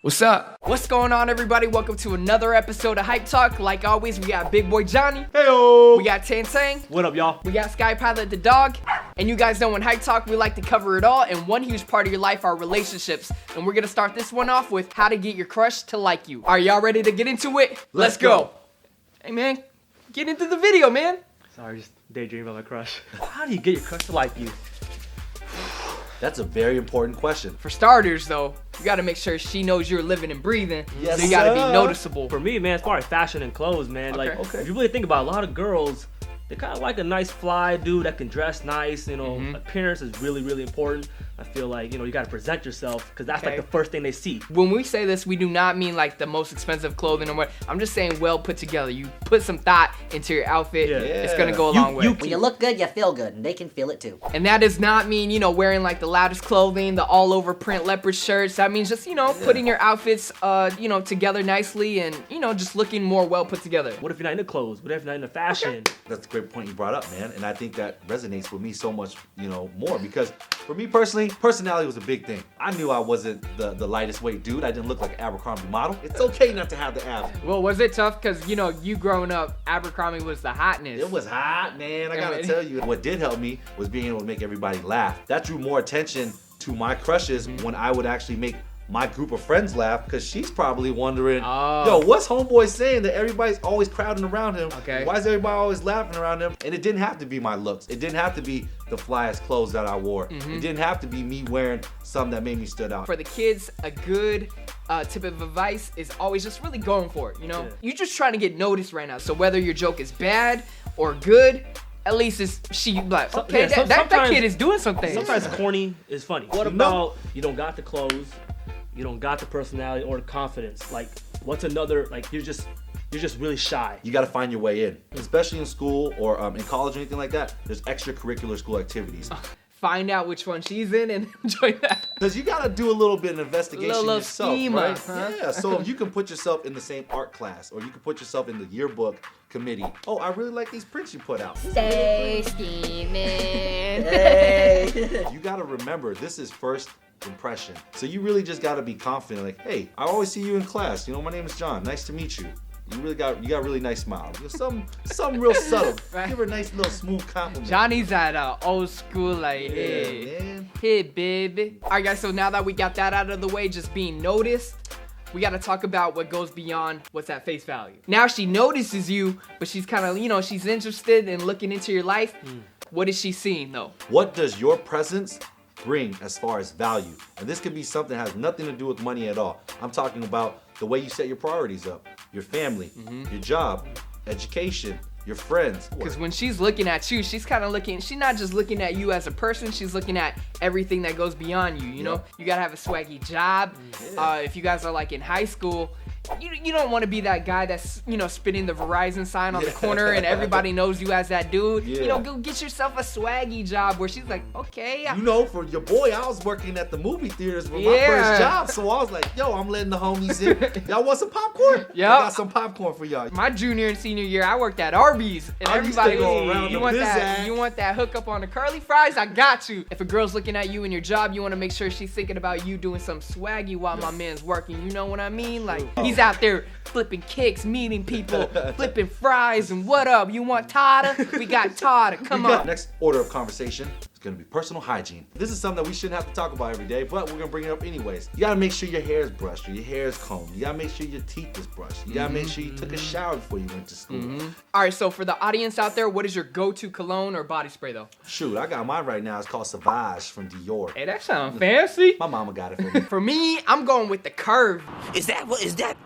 What's up? What's going on, everybody? Welcome to another episode of Hype Talk. Like always, we got Big Boy Johnny. Heyo! We got Tang. What up, y'all? We got Sky Pilot the dog. And you guys know in Hype Talk, we like to cover it all. And one huge part of your life are relationships. And we're going to start this one off with how to get your crush to like you. Are y'all ready to get into it? Let's go. Hey, man. Get into the video, man. Sorry, just daydreaming about my crush. How do you get your crush to like you? That's a very important question. For starters, though, you got to make sure she knows you're living and breathing. Yes, so you got to be sir. noticeable. For me, man, as far as fashion and clothes, man, if you really think about it, a lot of girls, they kind of like a nice fly dude that can dress nice, appearance is really, really important. I feel like, you got to present yourself because that's like the first thing they see. When we say this, we do not mean like the most expensive clothing or what. I'm just saying well put together. You put some thought into your outfit. Yeah. It's going to go a long way. When you look good, you feel good, and they can feel it too. And that does not mean, wearing like the loudest clothing, the all over print leopard shirts. That means just, putting your outfits, together nicely and, just looking more well put together. What if you're not into clothes? What if you're not into fashion? That's a great point you brought up, man. And I think that resonates with me so much, more because for me personally, personality was a big thing. I knew I wasn't the lightest weight dude. I didn't look like an Abercrombie model. It's okay not to have the abs. Well, was it tough? Because, you growing up, Abercrombie was the hotness. It was hot, man. I gotta tell you. What did help me was being able to make everybody laugh. That drew more attention to my crushes when I would actually make my group of friends laugh, because she's probably wondering, yo, what's homeboy saying that everybody's always crowding around him? Okay. Why is everybody always laughing around him? And it didn't have to be my looks. It didn't have to be the flyest clothes that I wore. It didn't have to be me wearing something that made me stood out. For the kids, a good tip of advice is always just really going for it, Yeah. You're just trying to get noticed right now. So whether your joke is bad or good, at least she like, okay, that kid is doing something. Sometimes corny is funny. What about you don't got the clothes, you don't got the personality or the confidence? Like, what's another, like, you're just really shy. You got to find your way in, especially in school or in college or anything like that. There's extracurricular school activities. Find out which one she's in and join that. Because you got to do a little bit of investigation Little yourself, schema, right? huh? Yeah, so if you can put yourself in the same art class, or you can put yourself in the yearbook committee. Oh, I really like these prints you put out. Stay scheming. You got to remember, this is first impression. So you really just got to be confident. Like, hey, I always see you in class. My name is John. Nice to meet you. You got a really nice smile. Something real subtle. Right. Give her a nice little smooth compliment. Johnny's at old school, like, man. hey, baby. All right, guys, so now that we got that out of the way, just being noticed, we got to talk about what goes beyond what's at face value. Now she notices you, but she's kind of, she's interested in looking into your life. What is she seeing, though? What does your presence bring as far as value? And this could be something that has nothing to do with money at all. I'm talking about the way you set your priorities up, your family, your job, education, your friends. Because when she's looking at you, she's kind of looking, she's not just looking at you as a person, she's looking at everything that goes beyond you, you know? You gotta have a swaggy job. If you guys are like in high school, you don't want to be that guy that's, spinning the Verizon sign on the corner and everybody knows you as that dude. Go get yourself a swaggy job where she's like, okay. For your boy, I was working at the movie theaters with my first job, so I was like, yo, I'm letting the homies in. Y'all want some popcorn? Yep. I got some popcorn for y'all. My junior and senior year, I worked at Arby's, and I used everybody to go around you the want biz that? act. You want that hookup on the curly fries? I got you. If a girl's looking at you in your job, you want to make sure she's thinking about you doing some swaggy while my man's working. You know what I mean? Like he's out there flipping kicks, meeting people, flipping fries, and what up? You want Tada? We got Tada. Come on. Next order of conversation is going to be personal hygiene. This is something that we shouldn't have to talk about every day, but we're going to bring it up anyways. You got to make sure your hair is brushed or your hair is combed. You got to make sure your teeth is brushed. You got to make sure you took a shower before you went to school. All right, so for the audience out there, what is your go-to cologne or body spray, though? Shoot, I got mine right now. It's called Sauvage from Dior. Hey, that sounds fancy. My mama got it for me. For me, I'm going with the Curve. Is that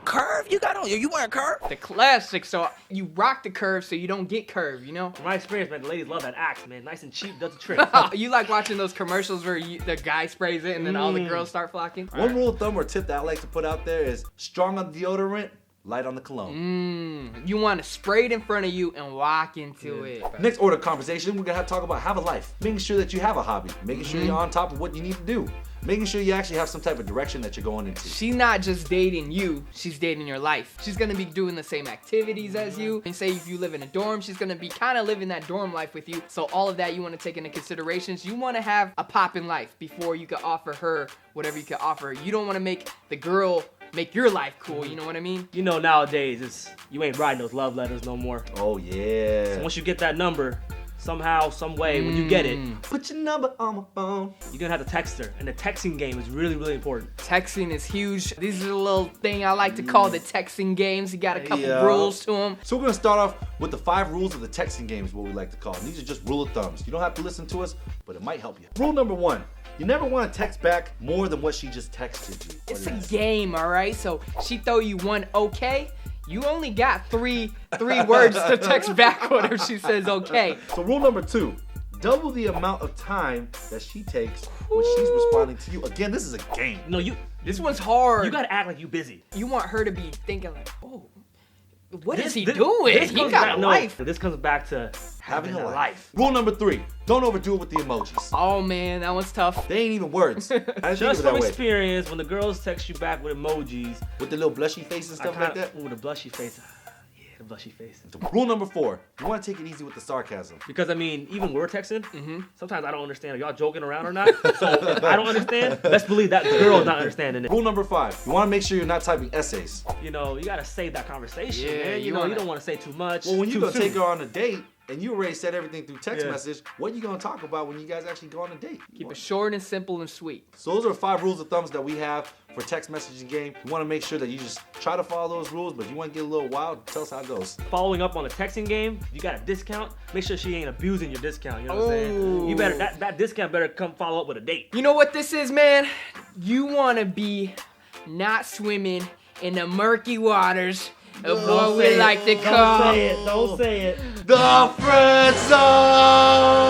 curve you got on? You wearing curve? The classic, so you rock the Curve so you don't get curved, you know? From my experience, man, the ladies love that Axe, man. Nice and cheap, does the trick. You like watching those commercials where the guy sprays it and then all the girls start flocking? One rule of thumb or tip that I like to put out there is strong on deodorant, light on the cologne. You want to spray it in front of you and walk into it. Next order of conversation, we're gonna have to talk about have a life. Making sure that you have a hobby. Making sure you're on top of what you need to do. Making sure you actually have some type of direction that you're going into. She's not just dating you, she's dating your life. She's gonna be doing the same activities as you. And say if you live in a dorm, she's gonna be kind of living that dorm life with you. So all of that you wanna take into considerations. You wanna have a pop in life before you can offer her whatever you can offer. You don't wanna make the girl make your life cool. You know what I mean? You know, nowadays you ain't writing those love letters no more. Oh yeah. So once you get that number, somehow, some way, when you get it, put your number on my phone. You're gonna have to text her, and the texting game is really, really important. Texting is huge. These are the little thing I like to call the texting games. You got a couple rules to them. So we're gonna start off with the 5 rules of the texting game, is what we like to call them. These are just rule of thumbs. You don't have to listen to us, but it might help you. Rule number 1. You never want to text back more than what she just texted you. It's a game, all right? So she throw you one okay. You only got three words to text back on if she says okay. So rule number 2, double the amount of time that she takes when she's responding to you. Again, this is a game. No, this one's hard. You gotta act like you busy. You want her to be thinking like, oh, what is he doing? He got a life. This comes back to having a life. Rule number 3, don't overdo it with the emojis. Oh man, that one's tough. They ain't even words. I didn't think Just of it from that way. experience, when the girls text you back with emojis, With the little blushy face and stuff like that. Ooh, the blushy face. Yeah, the blushy face. Rule number 4, you want to take it easy with the sarcasm. Because I mean, even we're texting, sometimes I don't understand. Are y'all joking around or not? So if I don't understand, let's believe that girl's not understanding it. Rule number 5, you want to make sure you're not typing essays. You know, you gotta save that conversation, Yeah, man. You don't want to say too much. Well, when you too gonna soon. take her on a date and you already said everything through text Yeah. message, what you gonna talk about when you guys actually go on a date? Keep it short and simple and sweet. So those are 5 rules of thumbs that we have for text messaging game. You want to make sure that you just try to follow those rules, but you want to get a little wild, tell us how it goes. Following up on the texting game, you got a discount. Make sure she ain't abusing your discount. You know what I'm saying? You better that discount better come follow up with a date. You know what this is, man? You want to be not swimming in the murky waters of what we like to call. Don't say it. The Friend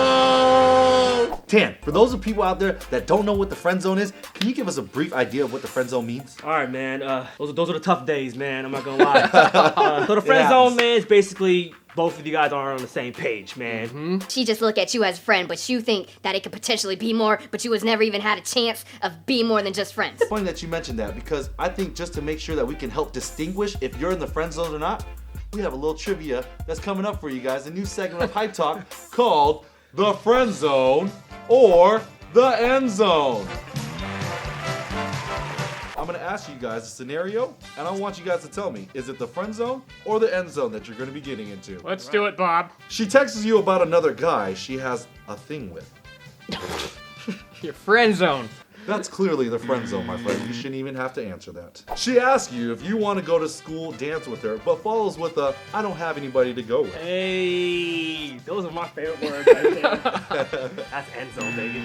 Zone! Tan, for those of people out there that don't know what the Friend Zone is, can you give us a brief idea of what the Friend Zone means? All right, man. Those are the tough days, man. I'm not gonna lie. So the friend zone, man, is basically both of you guys are on the same page, man. She just look at you as a friend, but you think that it could potentially be more, but you was never even had a chance of being more than just friends. It's funny that you mentioned that because I think just to make sure that we can help distinguish if you're in the Friend Zone or not, we have a little trivia that's coming up for you guys. A new segment of Hype Talk called The Friend Zone or The Endzone. I'm gonna ask you guys a scenario, and I want you guys to tell me, is it the friend zone or the end zone that you're gonna be getting into? Let's do it, Bob. She texts you about another guy she has a thing with. Your friend zone. That's clearly the friend zone, my friend. You shouldn't even have to answer that. She asks you if you want to go to school, dance with her, but follows with a, I don't have anybody to go with. Hey, those are my favorite words right there. That's end zone, baby.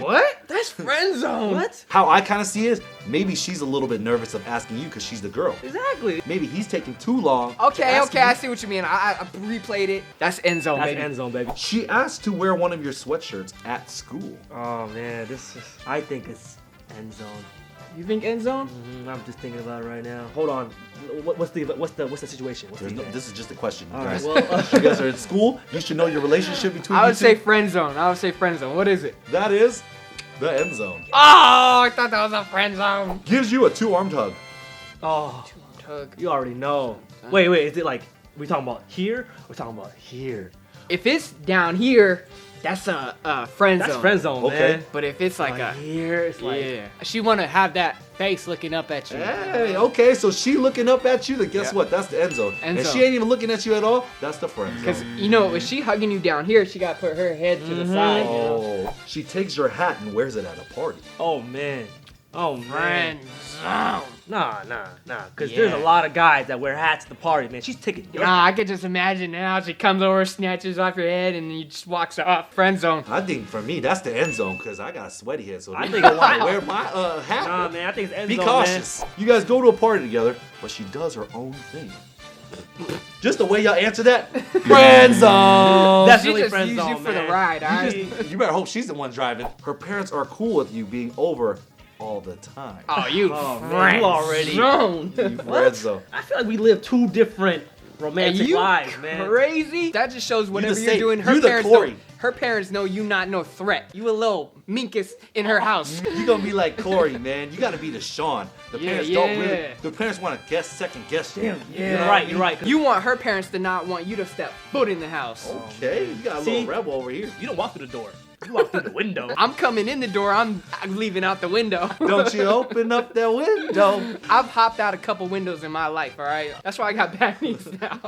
What? That's friend zone. What? How I kind of see it is, maybe she's a little bit nervous of asking you because she's the girl. Exactly. Maybe he's taking too long. to Okay, ask okay, you. I see what you mean. I replayed it. That's end zone, That's baby. end zone, baby. She asked to wear one of your sweatshirts at school. Oh man, I think it's end zone. You think end zone? I'm just thinking about it right now. Hold on. What's the situation? What's There's the no, event? this is just a question, you All guys. right, well, You guys are in school. You should know your relationship between I you would say two. friend zone. I would say friend zone. What is it? That is the end zone. Oh, I thought that was a friend zone. Gives you a 2-armed hug. oh, Tug. you already know. Wait, is it like we talking about here? We're talking about here. If it's down here, that's a friend That's zone. friend zone, Okay. man. But if it's like Like here, it's like yeah, she wanna have that face looking up at you. Hey, okay, so she looking up at you, then guess Yeah. what? That's the end zone. End and zone. she ain't even looking at you at all, that's the friend Because zone. you know, if she hugging you down here, she gotta put her head to the side. You know? Oh, she takes your hat and wears it at a party. Oh man. Oh man. Friend zone. Nah. Cause there's a Yeah. lot of guys that wear hats at the party, man. She's taking your Nah, I could just imagine now. She comes over, snatches off your head, and then you just walks off. Friend zone. I think for me, that's the end zone because I got a sweaty head, so I I think- think I want to wear my hat. Nah, man. I think it's end Be zone, cautious. You guys go to a party together, but she does her own thing. Just the way y'all answer that, friend zone. Definitely She just friend used zone, you for the man. ride, alright? You better hope she's the one driving. Her parents are cool with you being over all the time. Oh, you Oh, man, friend you already- zone. You friend zone. I feel like we live two different Are romantic you lives, man. crazy? That just shows whatever the you're same. doing. Her You the parents Corey. know. Her parents know you not no threat. You a little minkus in her house. You gonna be like Corey, man. You gotta be the Sean. The Yeah, parents don't really. yeah. The parents want to second guess you. You're right. You're right. You want her parents to not want you to step foot in the house. Okay, you got a See? little rebel over here. You don't walk through the door. You walked through the window. I'm coming in the door. I'm leaving out the window. Don't you open up that window. I've hopped out a couple windows in my life, all right? That's why I got bad knees now.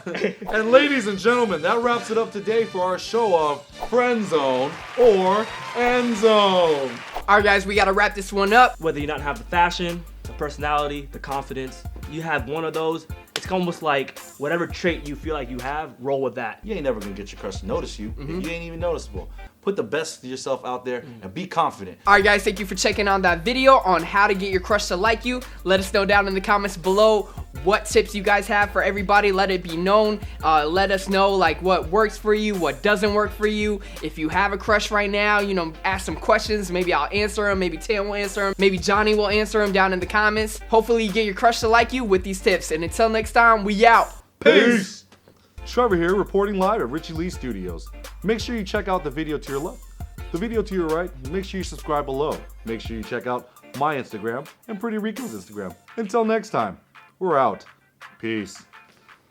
And ladies and gentlemen, that wraps it up today for our show of Friendzone or Endzone. All right, guys, we got to wrap this one up. Whether you not have the fashion, the personality, the confidence, you have one of those, it's almost like whatever trait you feel like you have, roll with that. You ain't never gonna get your crush to notice you if you ain't even noticeable. Put the best of yourself out there and be confident. All right, guys, thank you for checking out that video on how to get your crush to like you. Let us know down in the comments below what tips you guys have for everybody. Let it be known. Let us know like what works for you, what doesn't work for you. If you have a crush right now, you know, ask some questions. Maybe I'll answer them. Maybe Tam will answer them. Maybe Johnny will answer them down in the comments. Hopefully you get your crush to like you with these tips. And until next time, we out. Peace! Trevor here, reporting live at Richie Lee Studios. Make sure you check out the video to your left, the video to your right. Make sure you subscribe below. Make sure you check out my Instagram and Pretty Rico's Instagram. Until next time, we're out. Peace.